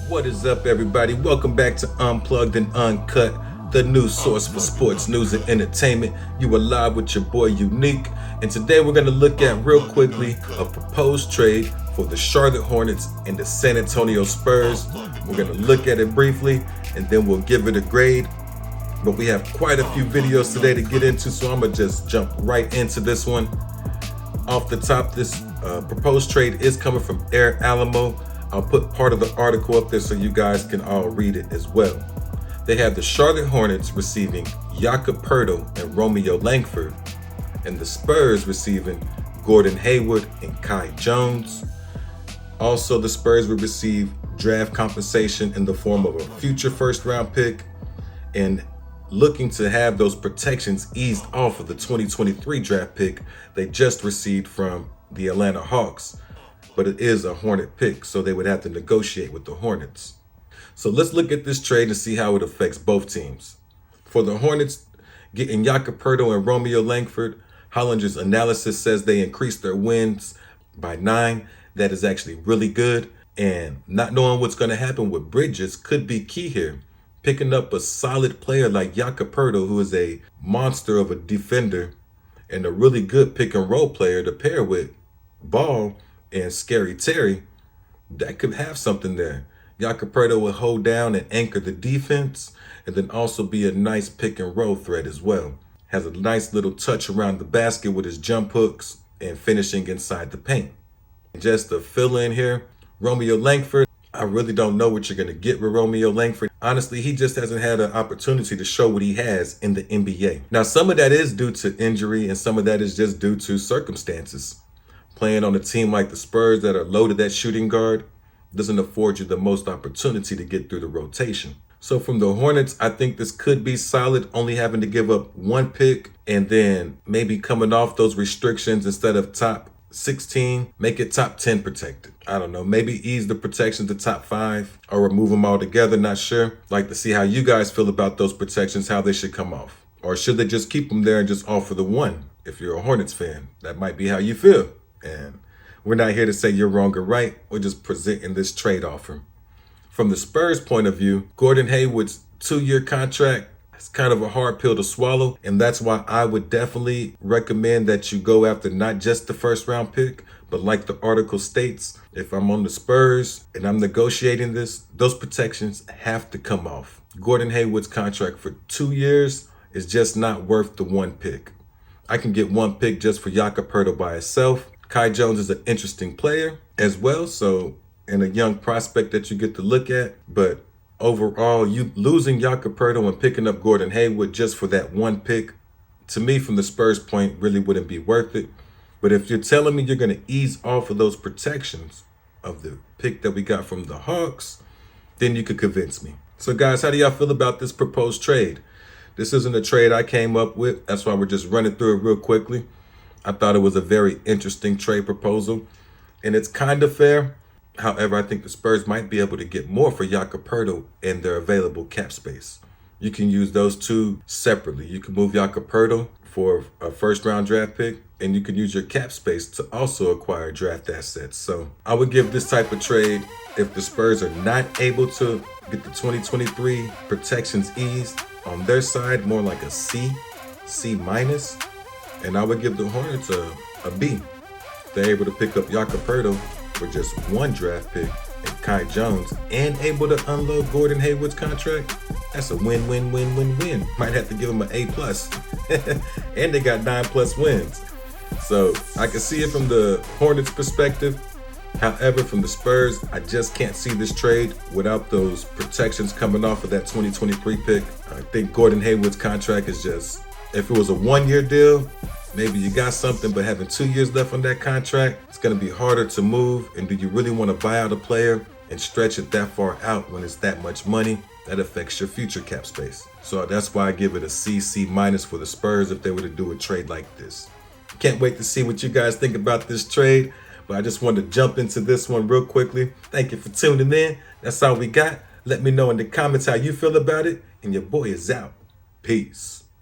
What is up, everybody? Welcome back to Unplugged and Uncut, the new source for sports news and entertainment. You are live with your boy Unique, and today we're going to look at real quickly a proposed trade for the Charlotte Hornets and the San Antonio Spurs. We're going to look at it briefly, and then we'll give it a grade. But we have quite a few videos today to get into, so I'm going to just jump right into this one. Off the top, this proposed trade is coming from Air Alamo. I'll put part of the article up there so you guys can all read it as well. They have the Charlotte Hornets receiving Jakob Poeltl and Romeo Langford, and the Spurs receiving Gordon Hayward and Kai Jones. Also, the Spurs will receive draft compensation in the form of a future first-round pick, and looking to have those protections eased off of the 2023 draft pick they just received from the Atlanta Hawks. But it is a Hornet pick, so they would have to negotiate with the Hornets. So let's look at this trade and see how it affects both teams. For the Hornets, getting Jakob Poeltl and Romeo Langford, Hollinger's analysis says they increased their wins by 9. That is actually really good. And not knowing what's going to happen with Bridges could be key here. Picking up a solid player like Jakob Poeltl, who is a monster of a defender and a really good pick and roll player to pair with Ball and Scary Terry, that could have something there. Jakob Poeltl will hold down and anchor the defense, and then also be a nice pick and roll threat as well. Has a nice little touch around the basket with his jump hooks and finishing inside the paint. Just to fill in here, Romeo Langford, I really don't know what you're going to get with Romeo Langford. Honestly, he just hasn't had an opportunity to show what he has in the NBA. Now, some of that is due to injury, and some of that is just due to circumstances. Playing on a team like the Spurs that are loaded at shooting guard doesn't afford you the most opportunity to get through the rotation. So from the Hornets, I think this could be solid, only having to give up one pick and then maybe coming off those restrictions instead of top 16, make it top 10 protected. I don't know, maybe ease the protection to top 5 or remove them altogether, not sure. Like to see how you guys feel about those protections, how they should come off. Or should they just keep them there and just offer the one? If you're a Hornets fan, that might be how you feel. And we're not here to say you're wrong or right. We're just presenting this trade offer. From the Spurs' point of view, Gordon Hayward's 2-year contract is kind of a hard pill to swallow. And that's why I would definitely recommend that you go after not just the first round pick, but like the article states, if I'm on the Spurs and I'm negotiating this, those protections have to come off. Gordon Hayward's contract for 2 years is just not worth the one pick. I can get one pick just for Jakob Poeltl by itself. Kai Jones is an interesting player as well, and a young prospect that you get to look at. But overall, you losing Jakob Poeltl and picking up Gordon Hayward just for that one pick, to me, from the Spurs' point, really wouldn't be worth it. But if you're telling me you're going to ease off of those protections of the pick that we got from the Hawks, then you could convince me. So guys, how do y'all feel about this proposed trade? This isn't a trade I came up with. That's why we're just running through it real quickly. I thought it was a very interesting trade proposal, and it's kind of fair. However, I think the Spurs might be able to get more for Jakob Poeltl in their available cap space. You can use those two separately. You can move Jakob Poeltl for a first-round draft pick, and you can use your cap space to also acquire draft assets. So I would give this type of trade, if the Spurs are not able to get the 2023 protections eased on their side, more like a C minus. And I would give the Hornets a B. If they're able to pick up Jakob Poeltl for just one draft pick and Kai Jones and able to unload Gordon Hayward's contract, that's a win-win-win-win-win. Might have to give them an A+. And they got 9+ wins. So I can see it from the Hornets' perspective. However, from the Spurs, I just can't see this trade without those protections coming off of that 2023 pick. I think Gordon Hayward's contract is just, if it was a 1-year deal, maybe you got something, but having 2 years left on that contract, it's going to be harder to move. And do you really want to buy out a player and stretch it that far out when it's that much money? That affects your future cap space. So that's why I give it a C minus for the Spurs if they were to do a trade like this. Can't wait to see what you guys think about this trade, but I just wanted to jump into this one real quickly. Thank you for tuning in. That's all we got. Let me know in the comments how you feel about it, and your boy is out. Peace.